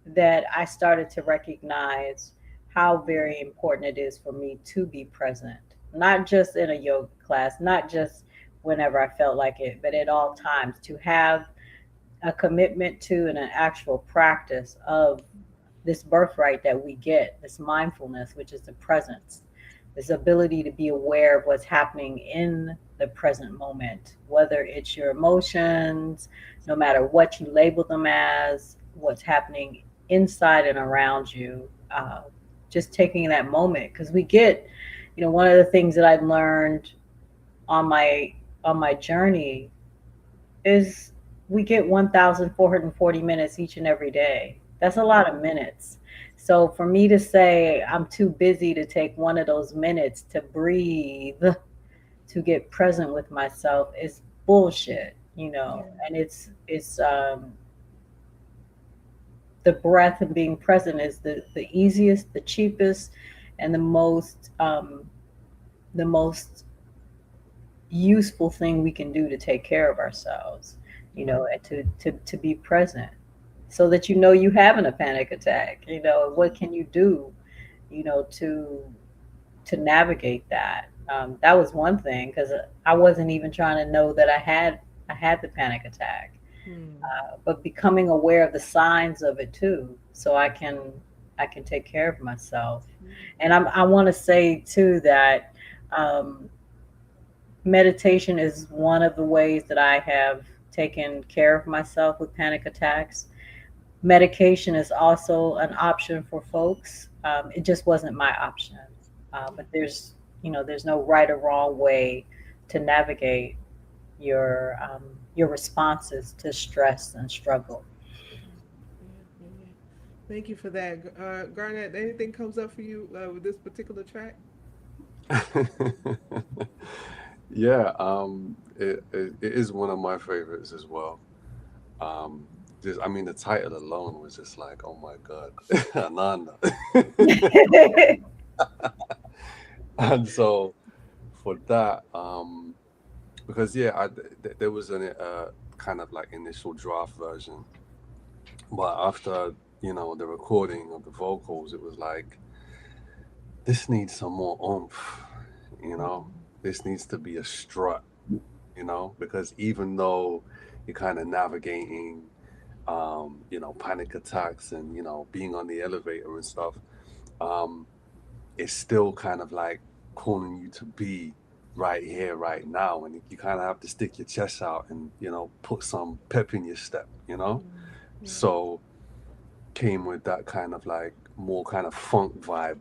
that I started to recognize how very important it is for me to be present, not just in a yoga class, not just whenever I felt like it, but at all times to have a commitment to and an actual practice of this birthright that we get, this mindfulness, which is the presence, this ability to be aware of what's happening in the present moment, whether it's your emotions, no matter what you label them as, what's happening inside and around you. Just taking that moment, because we get, one of the things that I've learned on my journey is we get 1,440 minutes each and every day. That's a lot of minutes. So for me to say I'm too busy to take one of those minutes to breathe, to get present with myself is bullshit, and it's the breath and being present is the easiest, the cheapest, and the most useful thing we can do to take care of ourselves, and to be present so that you having a panic attack, what can you do, to navigate that. That was one thing because I wasn't even trying to know that I had the panic attack, but becoming aware of the signs of it too, so I can take care of myself. And I want to say too that meditation is one of the ways that I have taken care of myself with panic attacks. Medication is also an option for folks. It just wasn't my option. But there's no right or wrong way to navigate your responses to stress and struggle. Thank you for that, Garnet. Anything comes up for you with this particular track? Yeah, it is one of my favorites as well. Just, I mean, the title alone was just like, oh my God, Ananda. And so for that, because yeah, there was a kind of like initial draft version, but after the recording of the vocals, it was like this needs some more oomph. You know, this needs to be a strut. You know, because even though you're kind of navigating, panic attacks and being on the elevator and stuff, um, it's still kind of like calling you to be right here, right now, and you kind of have to stick your chest out and put some pep in your step. Yeah. So came with that kind of like more kind of funk vibe.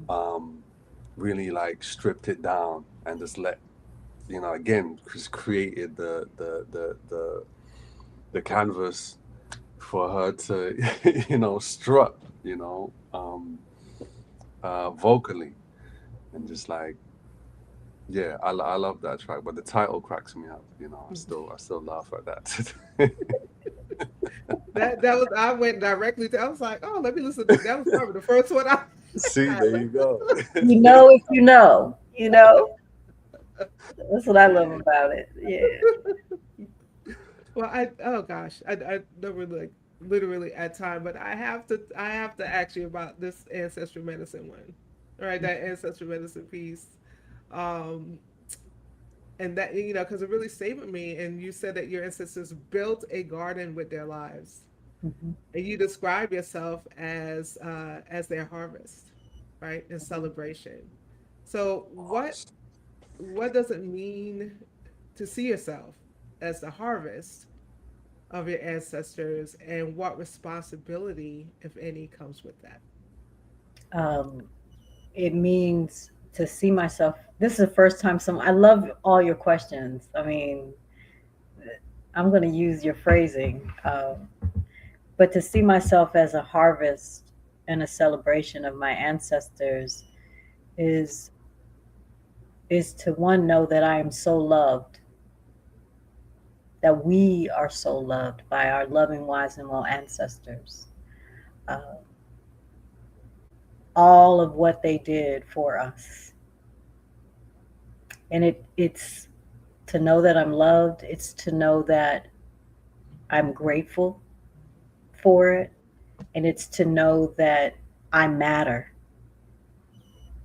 Um, really like stripped it down and just let again just created the canvas for her to strut vocally and just like yeah, I love that track, but the title cracks me up. I still laugh at that. That was I went directly to. I was like, oh, let me listen to that. Was probably the first one I. See, there you go. You know if you know, you know. That's what I love about it. Yeah. Well, oh gosh, I don't really like literally at time, but I have to ask you about this ancestral medicine one, all right? That ancestral medicine piece, um, and that because it really stayed with me. And you said that your ancestors built a garden with their lives, Hmm. and you describe yourself as their harvest, right? In celebration. So what does it mean to see yourself as the harvest of your ancestors, and what responsibility, if any, comes with that? Um, it means to see myself. This is the first time some. I love all your questions. I mean, I'm going to use your phrasing, but to see myself as a harvest and a celebration of my ancestors is is to one know that I am so loved, that we are so loved by our loving, wise, and well ancestors. Uh, all of what they did for us, and it's to know that I'm loved. It's to know that I'm grateful for it, and it's to know that I matter,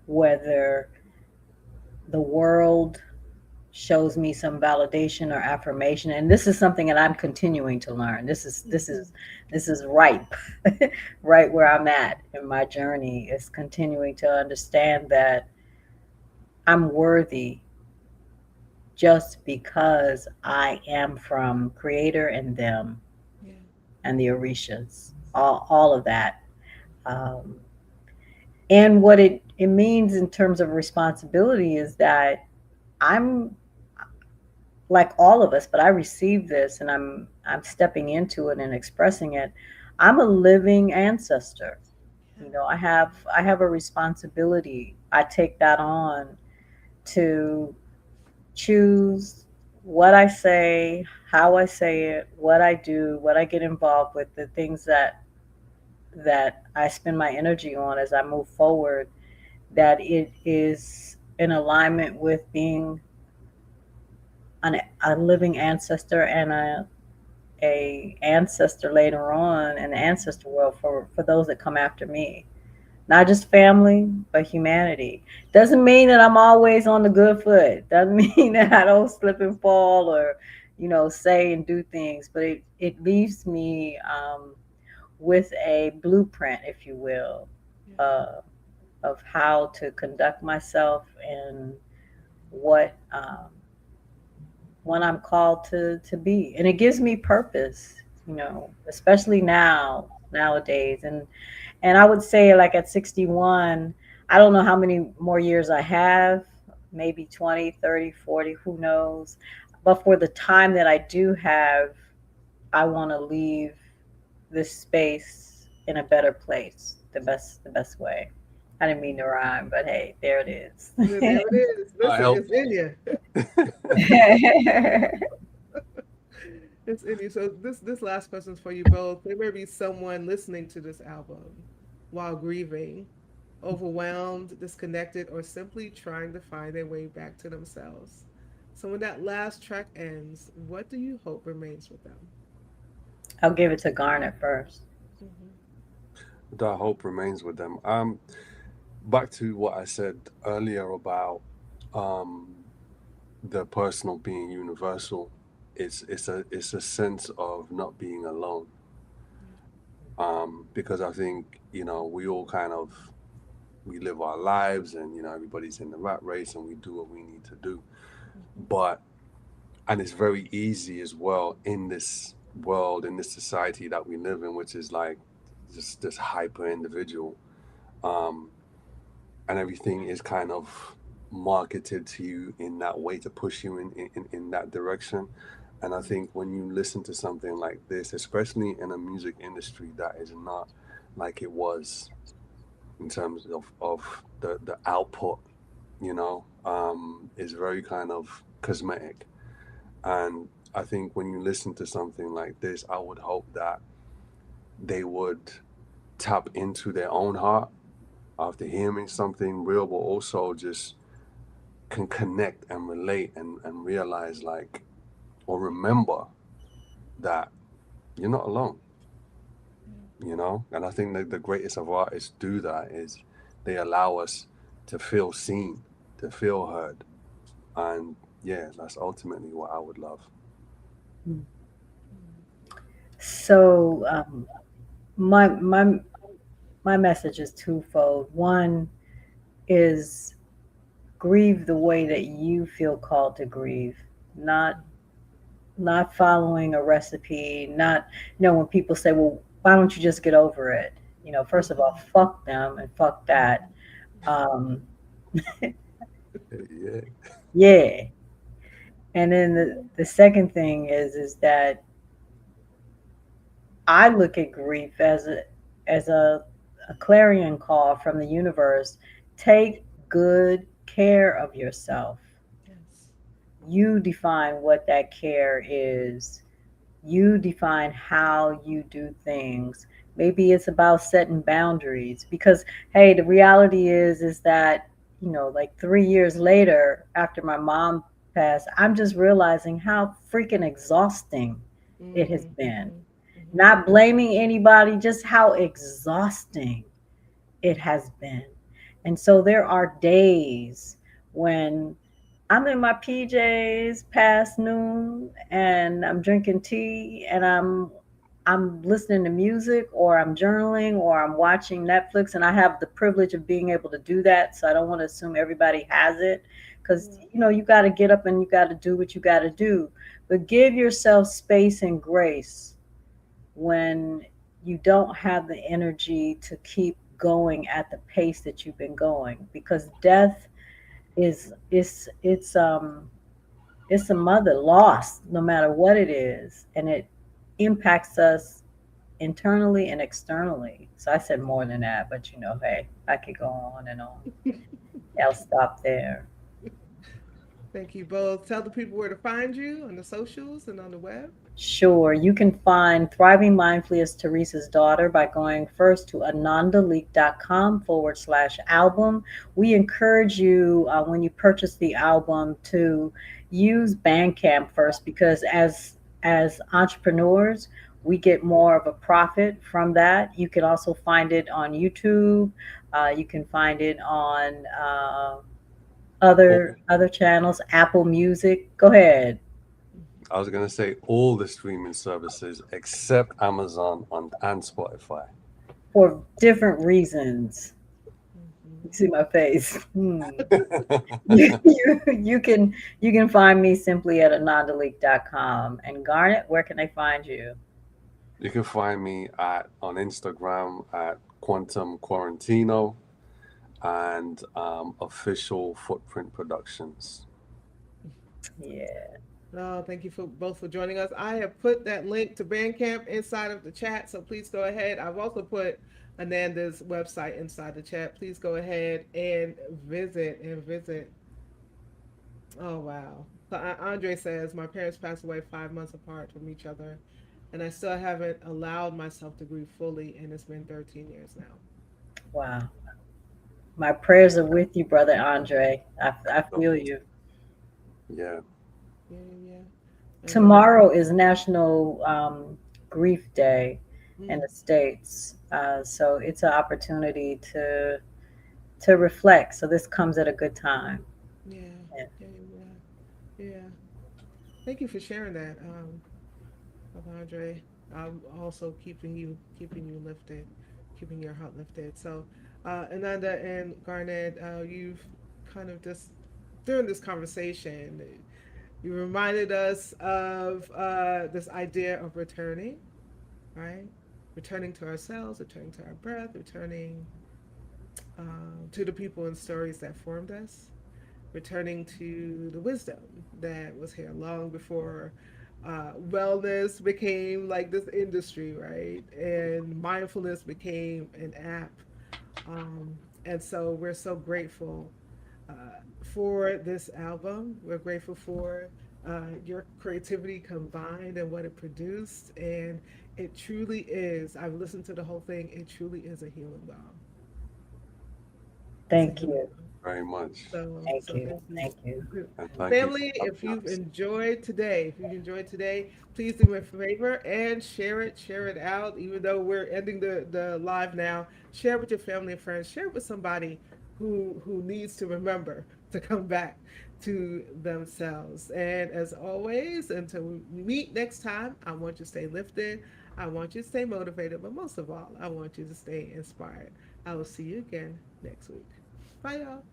whether the world shows me some validation or affirmation. And this is something that I'm continuing to learn. This is ripe. Right where I'm at in my journey is continuing to understand that I'm worthy just because I am from creator and them Yeah. and the orishas, all of that. um, and what it means in terms of responsibility is that I'm like all of us, but I received this and I'm stepping into it and expressing it. I'm a living ancestor. You know, I have a responsibility. I take that on to choose what I say, how I say it, what I do, what I get involved with, the things that I spend my energy on as I move forward, that it is in alignment with being a living ancestor and a ancestor later on in the ancestor world for those that come after me. Not just family, but humanity. Doesn't mean that I'm always on the good foot. Doesn't mean that I don't slip and fall or, say and do things. But it leaves me with a blueprint, if you will, Yeah. of how to conduct myself and what what I'm called to be. And it gives me purpose, especially nowadays. And I would say, like, at 61, I don't know how many more years I have, maybe 20, 30, 40, who knows. But for the time that I do have, I want to leave this space in a better place, the best way. I didn't mean to rhyme, but hey, there it is. There it is. I Listen, help. it's in you. It's in you. So this last question is for you both. There may be someone listening to this album while grieving, overwhelmed, disconnected, or simply trying to find their way back to themselves. So when that last track ends, what do you hope remains with them? I'll give it to Garnet first. Hmm. That hope remains with them. Back to what I said earlier about um, the personal being universal. It's a sense of not being alone. Because I think we all kind of we live our lives, and everybody's in the rat race, and we do what we need to do. But and it's very easy as well in this world, in this society that we live in, which is like just this hyper individual, um, and everything is kind of marketed to you in that way to push you in that direction. And I think when you listen to something like this, especially in a music industry that is not like it was in terms of the output, is very kind of cosmetic. And I think when you listen to something like this, I would hope that they would tap into their own heart after hearing something real, but also just can connect and relate and realize, like, or remember that you're not alone. And I think that the greatest of artists do that is they allow us to feel seen, to feel heard. And yeah, that's ultimately what I would love. So my message is twofold. One is grieve the way that you feel called to grieve, not not following a recipe, not when people say, well, why don't you just get over it? First of all, fuck them and fuck that. Um, Yeah. yeah. And then the second thing is that I look at grief as a clarion call from the universe. Take good care of yourself. Yes. You define what that care is. You define how you do things. Maybe it's about setting boundaries because hey, the reality is that like 3 years later after my mom passed, I'm just realizing how freaking exhausting it has Mm-hmm. been. Mm-hmm. Not blaming anybody, just how exhausting it has been. And so there are days when I'm in my PJs past noon and I'm drinking tea and I'm listening to music or I'm journaling or I'm watching Netflix, and I have the privilege of being able to do that. So I don't want to assume everybody has it because Yeah. you got to get up and you got to do what you got to do. But give yourself space and grace when you don't have the energy to keep going at the pace that you've been going, because death is it's a mother loss no matter what it is, and it impacts us internally and externally. So I said more than that, but hey, I could go on and on. I'll stop there. Thank you both. Tell the people where to find you on the socials and on the web. Sure. You can find Thriving Mindfully as Teresa's Daughter by going first to anandaleek.com/album. We encourage you, when you purchase the album, to use Bandcamp first, because as entrepreneurs, we get more of a profit from that. You can also find it on YouTube. You can find it on other channels, Apple Music. Go ahead. I was gonna say all the streaming services except Amazon and Spotify. For different reasons. You Mm-hmm. see my face. You can find me simply at anandaleek.com. And Garnet, where can they find you? You can find me on Instagram at Quantum Quarantino and Official Footprint Productions. Yeah. Oh, thank you for both for joining us. I have put that link to Bandcamp inside of the chat, so please go ahead. I've also put Ananda's website inside the chat. Please go ahead and visit. Oh wow. So Andre says my parents passed away 5 months apart from each other, and I still haven't allowed myself to grieve fully, and it's been 13 years now. Wow. My prayers are with you, brother Andre. I So, feel you. yeah. Yeah, yeah, yeah. And Tomorrow is National Grief Day in mm, the States. So it's an opportunity to reflect. So this comes at a good time. yeah. Yeah. Thank you for sharing that, Andre. I'm also keeping you lifted, keeping your heart lifted. So, Ananda and Garnet, you've kind of just during this conversation, you reminded us of this idea of returning, right? Returning to ourselves, returning to our breath, returning to the people and stories that formed us, returning to the wisdom that was here long before wellness became like this industry, right? And mindfulness became an app. And so we're so grateful uh, for this album. We're grateful for your creativity combined and what it produced. And it truly is, I've listened to the whole thing, it truly is a healing balm. It's a Thank healing you. balm. very much. Thank So you. thank you. Thank you. And thank you for Family, if having you've us. enjoyed today, please do me a favor and share it out. Even though we're ending the live now, share it with your family and friends. Share it with somebody who needs to remember to come back to themselves. And as always, until we meet next time, I want you to stay lifted. I want you to stay motivated, but most of all, I want you to stay inspired. I will see you again next week. Bye, y'all.